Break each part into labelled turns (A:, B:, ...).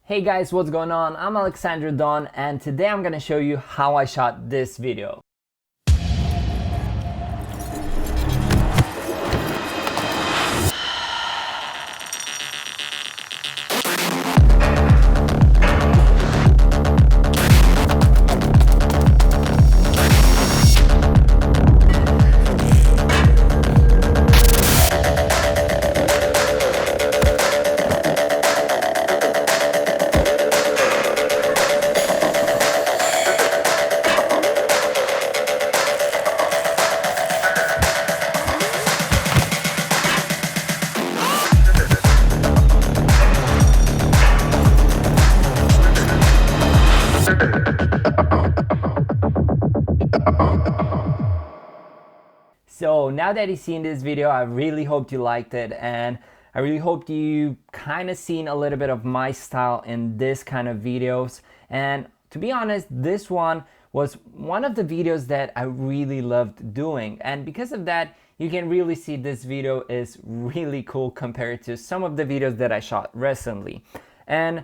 A: Hey guys, what's going on? I'm Alexandru and today I'm gonna show you how I shot this video. So now that you've seen this video, I really hope you liked it, and I really hope you kind of seen a little bit of my style in this kind of videos. And to be honest, this one was one of the videos that I really loved doing, and because of that you can really see this video is really cool compared to some of the videos that I shot recently. And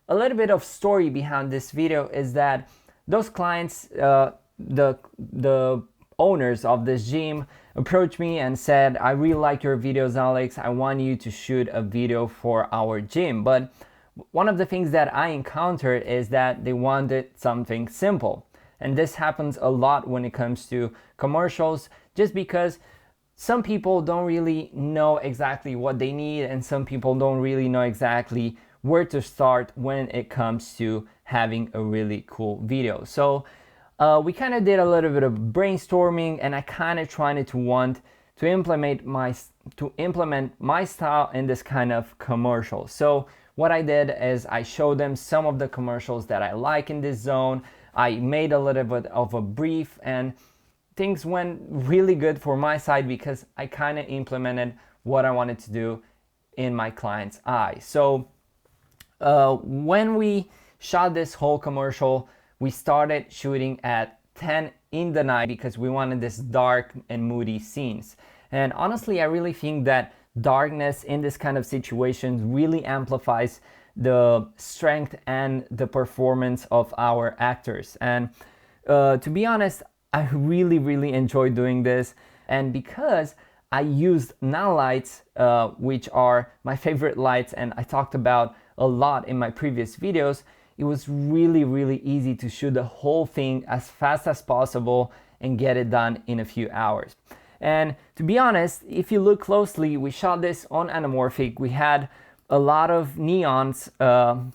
A: a little bit of story behind this video is that those clients, the owners of this gym approached me and said, I really like your videos, Alex, I want you to shoot a video for our gym. But one of the things that I encountered is that they wanted something simple, and this happens a lot when it comes to commercials, just because some people don't really know exactly what they need, and some people don't really know exactly where to start when it comes to having a really cool video. So we kind of did a little bit of brainstorming, and I kind of tried to implement my style in this kind of commercial. So what I did is I showed them some of the commercials that I like in this zone. I made a little bit of a brief, and things went really good for my side because I kind of implemented what I wanted to do in my client's eye. So when we shot this whole commercial, we started shooting at 10 in the night because we wanted this dark and moody scenes. And honestly, I really think that darkness in this kind of situations really amplifies the strength and the performance of our actors. And to be honest, I really enjoy doing this. And because I used Nanlites, which are my favorite lights and I talked about a lot in my previous videos, it was really easy to shoot the whole thing as fast as possible and get it done in a few hours. And to be honest, if you look closely, we shot this on anamorphic. We had a lot of neons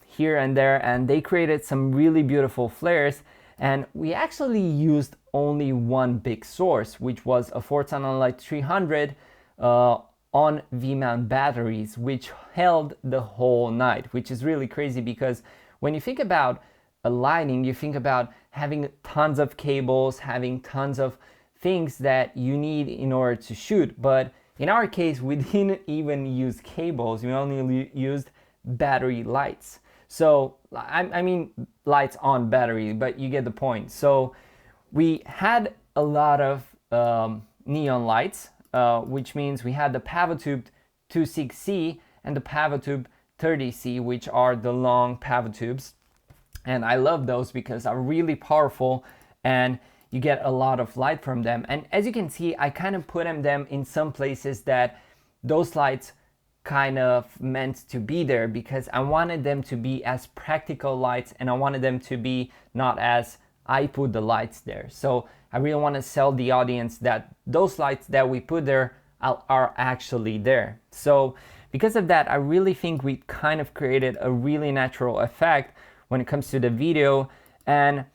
A: here and there, and they created some really beautiful flares. And we actually used only one big source, which was a Forza Nanlite 300 on V-mount batteries, which held the whole night, which is really crazy because when you think about a lighting, you think about having tons of cables, having tons of things that you need in order to shoot. But in our case, we didn't even use cables. We only used battery lights. So, I mean, lights on battery, but you get the point. So we had a lot of neon lights, which means we had the Pavotube 26C and the Pavotube 30C, which are the long Pavotubes. And I love those because they're really powerful and you get a lot of light from them. And as you can see, I kind of put them in some places that those lights kind of meant to be there because I wanted them to be as practical lights, and I wanted them to be not as I put the lights there. So I really want to sell the audience that those lights that we put there are actually there. So because of that, I really think we kind of created a really natural effect when it comes to the video. And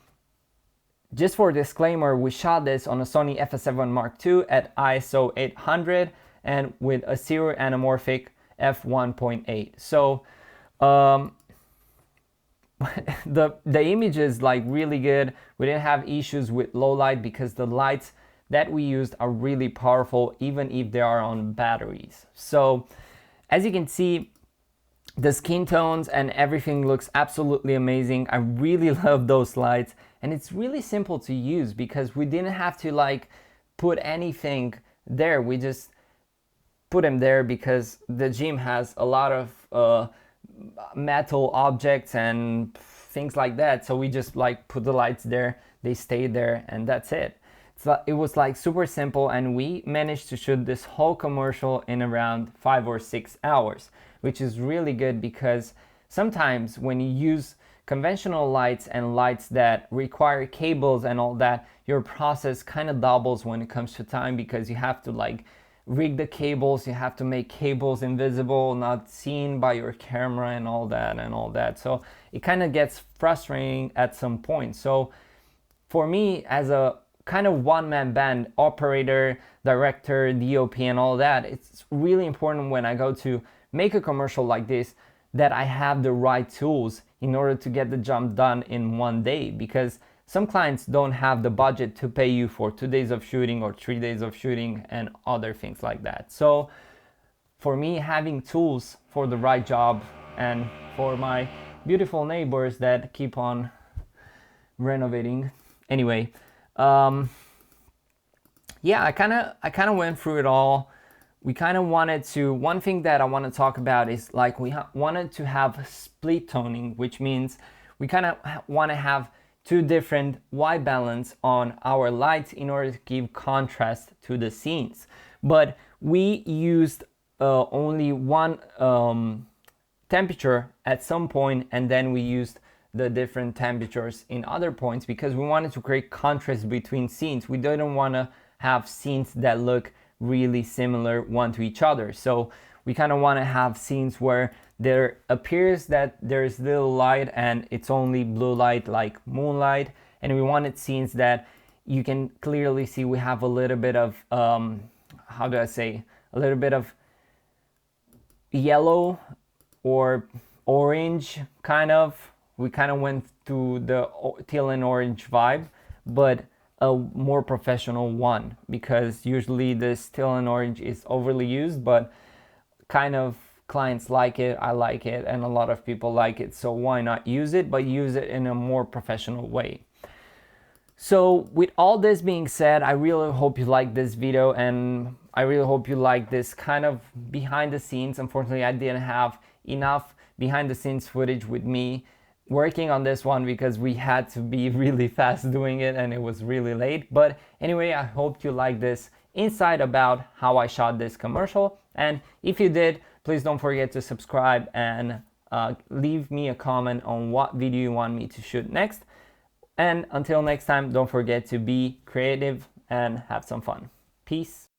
A: just for a disclaimer, we shot this on a Sony FS7 Mark II at ISO 800 and with a Sirui anamorphic f1.8. So the image is like really good. We didn't have issues with low light because the lights that we used are really powerful even if they are on batteries. So as you can see, the skin tones and everything looks absolutely amazing. I really love those lights, and it's really simple to use because we didn't have to like put anything there. We just put them there because the gym has a lot of metal objects and things like that. So we just like put the lights there, they stayed there, and that's it. So it was like super simple, and we managed to shoot this whole commercial in around 5 or 6 hours, which is really good because sometimes when you use conventional lights and lights that require cables and all that, your process kind of doubles when it comes to time, because you have to like rig the cables, you have to make cables invisible, not seen by your camera and all that. So it kind of gets frustrating at some point. So for me, as a kind of one-man band, operator, director, DOP and all that, it's really important when I go to make a commercial like this that I have the right tools in order to get the job done in one day, because some clients don't have the budget to pay you for 2 days of shooting or 3 days of shooting and other things like that. So for me, having tools for the right job, and for my beautiful neighbors that keep on renovating. Anyway, yeah, I kind of went through it all. We kind of wanted to, one thing that I want to talk about is like we wanted to have split toning, which means we kind of want to have two different white balance on our lights in order to give contrast to the scenes. But we used only one temperature at some point, and then we used the different temperatures in other points because we wanted to create contrast between scenes. We didn't want to have scenes that look really similar one to each other. So we kind of want to have scenes where there appears that there's little light and it's only blue light like moonlight, and we wanted scenes that you can clearly see we have a little bit of how do I say, a little bit of yellow or orange kind of. We kind of went to the teal and orange vibe, but a more professional one, because usually this teal and orange is overly used, but kind of clients like it, I like it, and a lot of people like it. So why not use it, but use it in a more professional way. So with all this being said, I really hope you like this video, and I really hope you like this kind of behind the scenes. Unfortunately, I didn't have enough behind the scenes footage with me working on this one because we had to be really fast doing it and it was really late. But anyway, I hope you like this insight about how I shot this commercial. And if you did, please don't forget to subscribe and leave me a comment on what video you want me to shoot next. And until next time, don't forget to be creative and have some fun. Peace.